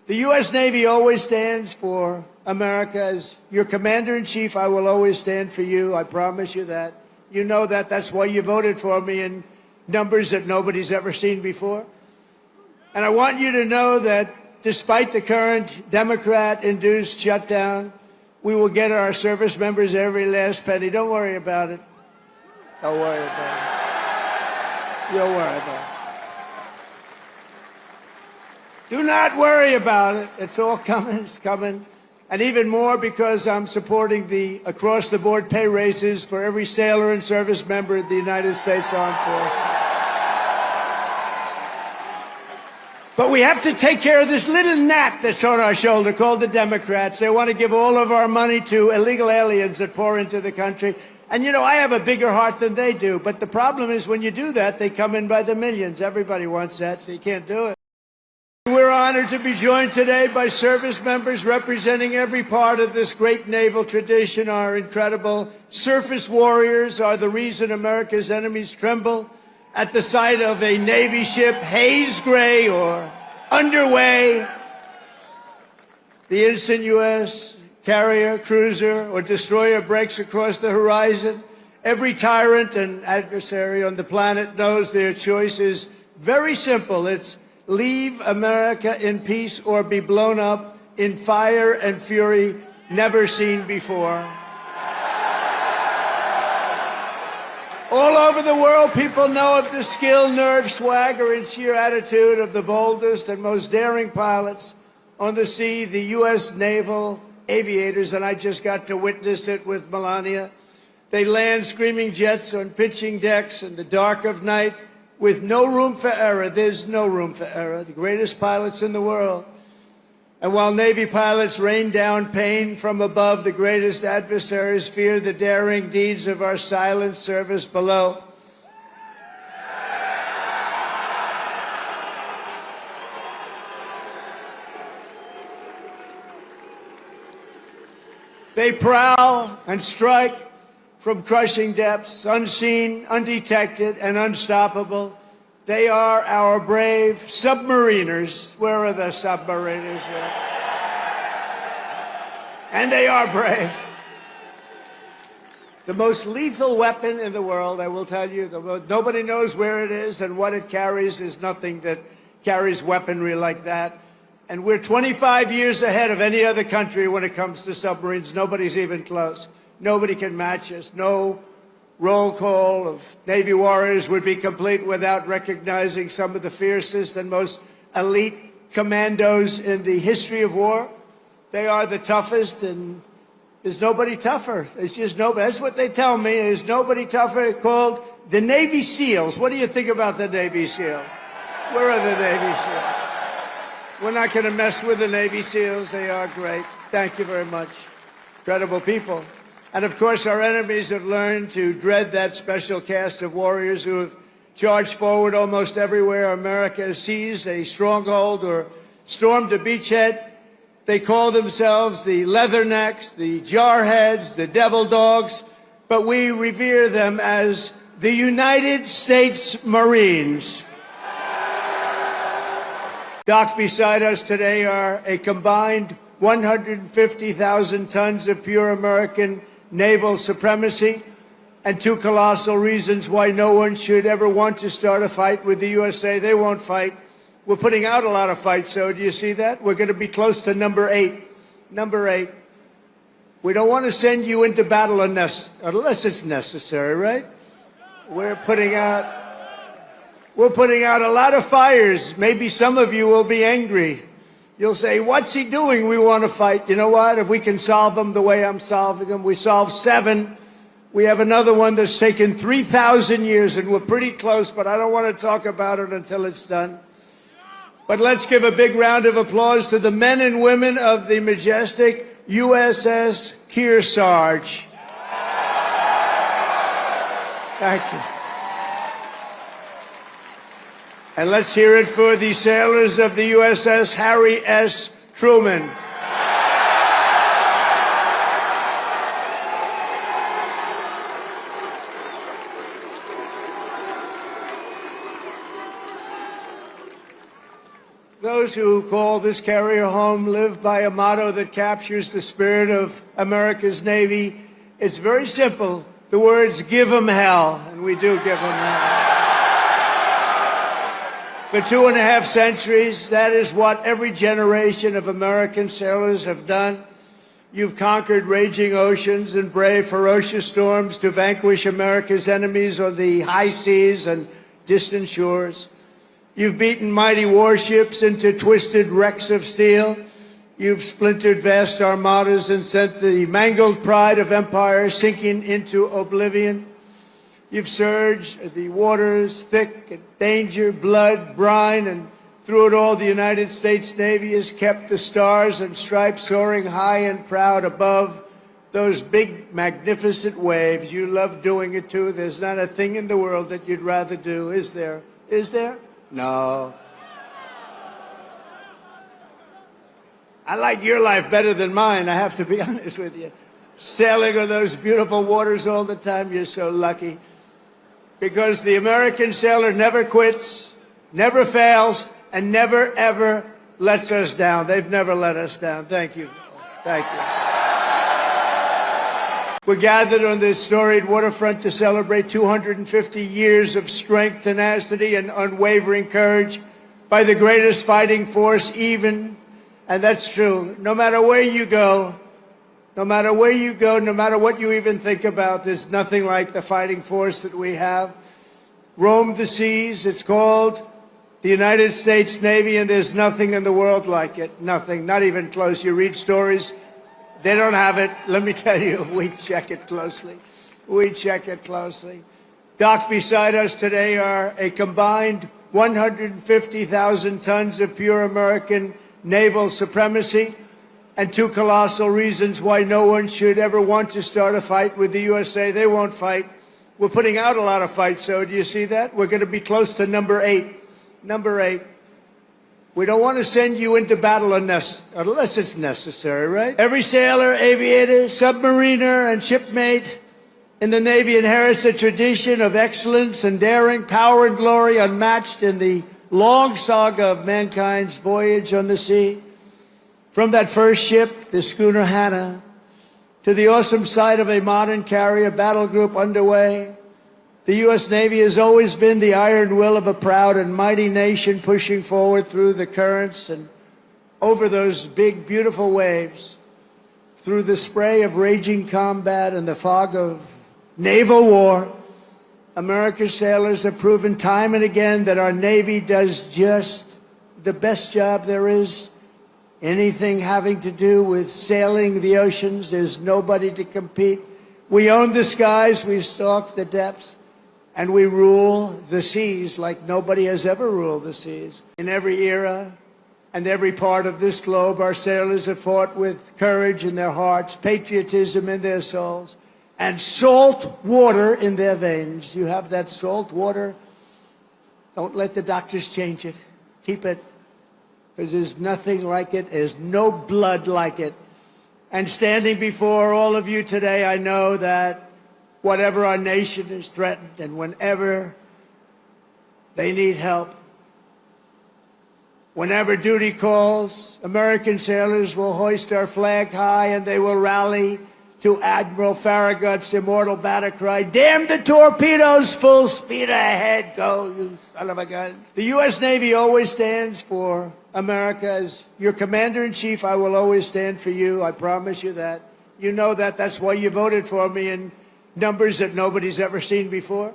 The U.S. Navy always stands for America. As your commander-in-chief, I will always stand for you. I promise you that. You know that. That's why you voted for me in numbers that nobody's ever seen before. And I want you to know that despite the current Democrat-induced shutdown, we will get our service members every last penny. Don't worry about it. Don't worry about it. You'll worry about it. Do not worry about it. It's all coming. It's coming. And even more because I'm supporting the across-the-board pay raises for every sailor and service member of the United States Armed Forces. But we have to take care of this little gnat that's on our shoulder called the Democrats. They want to give all of our money to illegal aliens that pour into the country. And, you know, I have a bigger heart than they do. But the problem is when you do that, they come in by the millions. Everybody wants that, so you can't do it. We're honored to be joined today by service members representing every part of this great naval tradition. Our incredible surface warriors are the reason America's enemies tremble at the sight of a Navy ship haze gray or underway. The instant U.S. carrier, cruiser, or destroyer breaks across the horizon, every tyrant and adversary on the planet knows their choice is very simple. It's leave America in peace or be blown up in fire and fury never seen before. All over the world, people know of the skill, nerve, swagger, and sheer attitude of the boldest and most daring pilots on the sea, the U.S. naval aviators, and I just got to witness it with Melania. They land screaming jets on pitching decks in the dark of night, with no room for error. There's no room for error. The greatest pilots in the world. And while Navy pilots rain down pain from above, the greatest adversaries fear the daring deeds of our silent service below. They prowl and strike from crushing depths, unseen, undetected, and unstoppable. They are our brave submariners. Where are the submariners? And they are brave. The most lethal weapon in the world, I will tell you, nobody knows where it is and what it carries. There's nothing that carries weaponry like that. And we're 25 years ahead of any other country when it comes to submarines. Nobody's even close. Nobody can match us. No roll call of Navy warriors would be complete without recognizing some of the fiercest and most elite commandos in the history of war. They are the toughest, and there's nobody tougher. There's just nobody. That's what they tell me. There's nobody tougher. It's called the Navy SEALs. What do you think about the Navy SEALs? Where are the Navy SEALs? We're not going to mess with the Navy SEALs. They are great. Thank you very much. Incredible people. And, of course, our enemies have learned to dread that special cast of warriors who have charged forward almost everywhere America has seized a stronghold or stormed a beachhead. They call themselves the Leathernecks, the Jarheads, the Devil Dogs, but we revere them as the United States Marines. Docked beside us today are a combined 150,000 tons of pure American naval supremacy, and two colossal reasons why no one should ever want to start a fight with the USA. They won't fight. We're putting out a lot of fights, so do you see that? We're going to be close to number 8. Number 8. We don't want to send you into battle unless it's necessary, right? We're putting out a lot of fires. Maybe some of you will be angry. You'll say, what's he doing? We want to fight. You know what? If we can solve them the way I'm solving them, we solve 7. We have another one that's taken 3,000 years, and we're pretty close, but I don't want to talk about it until it's done. But let's give a big round of applause to the men and women of the majestic USS Kearsarge. Thank you. And let's hear it for the sailors of the USS Harry S. Truman. those who call this carrier home live by a motto that captures the spirit of America's Navy. It's very simple. The words, give 'em hell, and we do give 'em hell. For 2.5 centuries, that is what every generation of American sailors have done. You've conquered raging oceans and braved ferocious storms to vanquish America's enemies on the high seas and distant shores. You've beaten mighty warships into twisted wrecks of steel. You've splintered vast armadas and sent the mangled pride of empire sinking into oblivion. You've surged the waters thick and danger, blood, brine, and through it all, the United States Navy has kept the stars and stripes soaring high and proud above those big, magnificent waves. You love doing it, too. There's not a thing in the world that you'd rather do, is there? Is there? No. I like your life better than mine, I have to be honest with you. Sailing on those beautiful waters all the time, you're so lucky. Because the American sailor never quits, never fails, and never, ever lets us down. They've never let us down. Thank you. Thank you. We're gathered on this storied waterfront to celebrate 250 years of strength, tenacity, and unwavering courage by the greatest fighting force even, and that's true, no matter where you go, no matter where you go, no matter what you even think about, there's nothing like the fighting force that we have. Roam the seas, it's called the United States Navy, and there's nothing in the world like it. Nothing, not even close. You read stories, they don't have it. Let me tell you, we check it closely. We check it closely. Docked beside us today are a combined 150,000 tons of pure American naval supremacy and 2 colossal reasons why no one should ever want to start a fight with the USA. They won't fight. We're putting out a lot of fights, so do you see that? We're going to be close to number 8. Number 8, we don't want to send you into battle unless it's necessary, right? Every sailor, aviator, submariner, and shipmate in the Navy inherits a tradition of excellence and daring, power and glory unmatched in the long saga of mankind's voyage on the sea. From that first ship, the schooner Hannah, to the awesome sight of a modern carrier battle group underway, the U.S. Navy has always been the iron will of a proud and mighty nation pushing forward through the currents and over those big, beautiful waves, through the spray of raging combat and the fog of naval war. America's sailors have proven time and again that our Navy does just the best job there is. Anything having to do with sailing the oceans, there's nobody to compete. We own the skies, we stalk the depths. And we rule the seas like nobody has ever ruled the seas. In every era and every part of this globe, our sailors have fought with courage in their hearts, patriotism in their souls, and salt water in their veins. You have that salt water. Don't let the doctors change it. Keep it, because there's nothing like it. There's no blood like it. And standing before all of you today, I know that whatever our nation is threatened and whenever they need help, whenever duty calls, American sailors will hoist our flag high and they will rally to Admiral Farragut's immortal battle cry, "Damn the torpedoes, full speed ahead, go, you son of a gun." The U.S. Navy always stands for America. As your commander-in-chief, I will always stand for you. I promise you that. You know that. That's why you voted for me in numbers that nobody's ever seen before.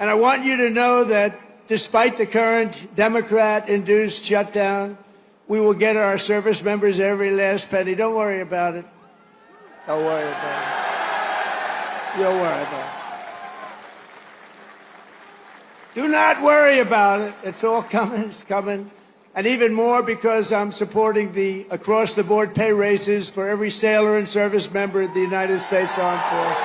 And I want you to know that despite the current Democrat-induced shutdown, we will get our service members every last penny. Don't worry about it. Don't worry about it. Don't worry about it. Do not worry about it. It's all coming. It's coming. And even more because I'm supporting the across-the-board pay raises for every sailor and service member of the United States Armed Forces.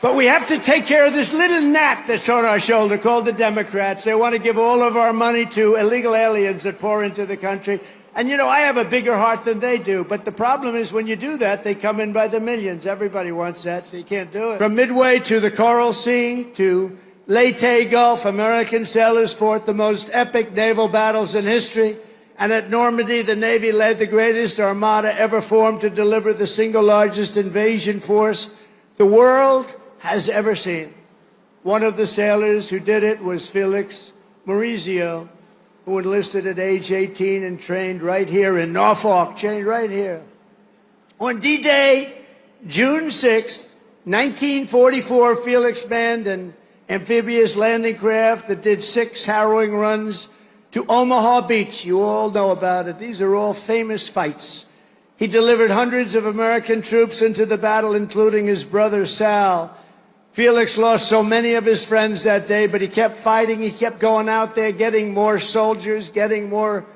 But we have to take care of this little gnat that's on our shoulder called the Democrats. They want to give all of our money to illegal aliens that pour into the country. And, you know, I have a bigger heart than they do. But the problem is when you do that, they come in by the millions. Everybody wants that, so you can't do it. From Midway to the Coral Sea, to Leyte Gulf, American sailors fought the most epic naval battles in history. And at Normandy, the Navy led the greatest armada ever formed to deliver the single largest invasion force the world has ever seen. One of the sailors who did it was Felix Maurizio, who enlisted at age 18 and trained right here in Norfolk, trained right here. On D-Day, June 6, 1944, Felix manned an amphibious landing craft that did 6 harrowing runs to Omaha Beach. You all know about it. These are all famous fights. He delivered hundreds of American troops into the battle, including his brother Sal. Felix lost so many of his friends that day, but he kept fighting. He kept going out there, getting more soldiers, getting more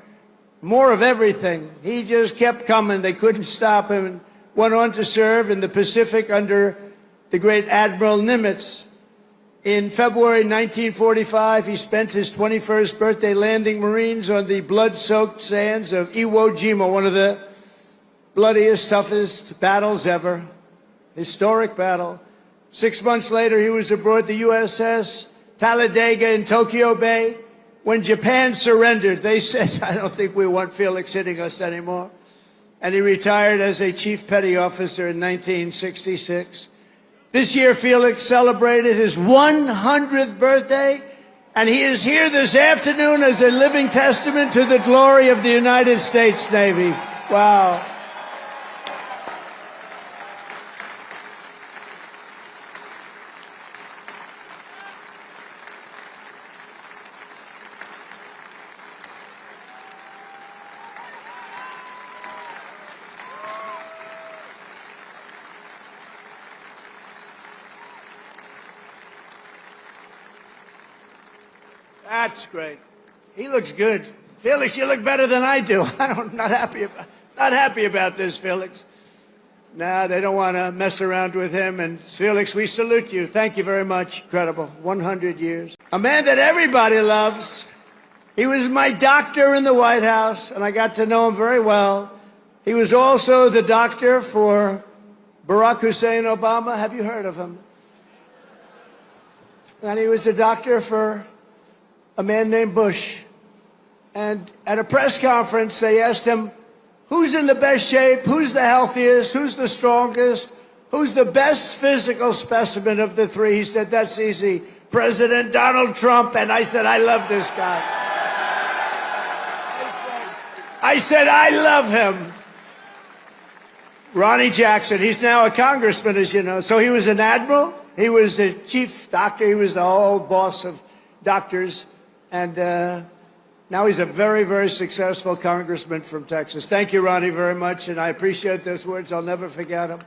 of everything. He just kept coming. They couldn't stop him, and went on to serve in the Pacific under the great Admiral Nimitz. In February 1945, he spent his 21st birthday landing Marines on the blood-soaked sands of Iwo Jima, one of the bloodiest, toughest battles ever. Historic battle. 6 months later, he was aboard the USS Talladega in Tokyo Bay. When Japan surrendered, they said, I don't think we want Felix hitting us anymore. And he retired as a Chief Petty Officer in 1966. This year, Felix celebrated his 100th birthday, and he is here this afternoon as a living testament to the glory of the United States Navy. Wow. That's great. He looks good. Felix, you look better than I do. I'm not happy about this, Felix. No, they don't want to mess around with him. And Felix, we salute you. Thank you very much. Incredible. 100 years. A man that everybody loves. He was my doctor in the White House, and I got to know him very well. He was also the doctor for Barack Hussein Obama. Have you heard of him? And he was the doctor for a man named Bush. And at a press conference, they asked him, who's in the best shape? Who's the healthiest? Who's the strongest? Who's the best physical specimen of the three? He said, that's easy. President Donald Trump. And I said, I love this guy. I said, I love him. Ronnie Jackson, he's now a congressman, as you know. So he was an admiral. He was the chief doctor. He was the whole boss of doctors. And now he's a very, very successful congressman from Texas. Thank you, Ronnie, very much. And I appreciate those words. I'll never forget them.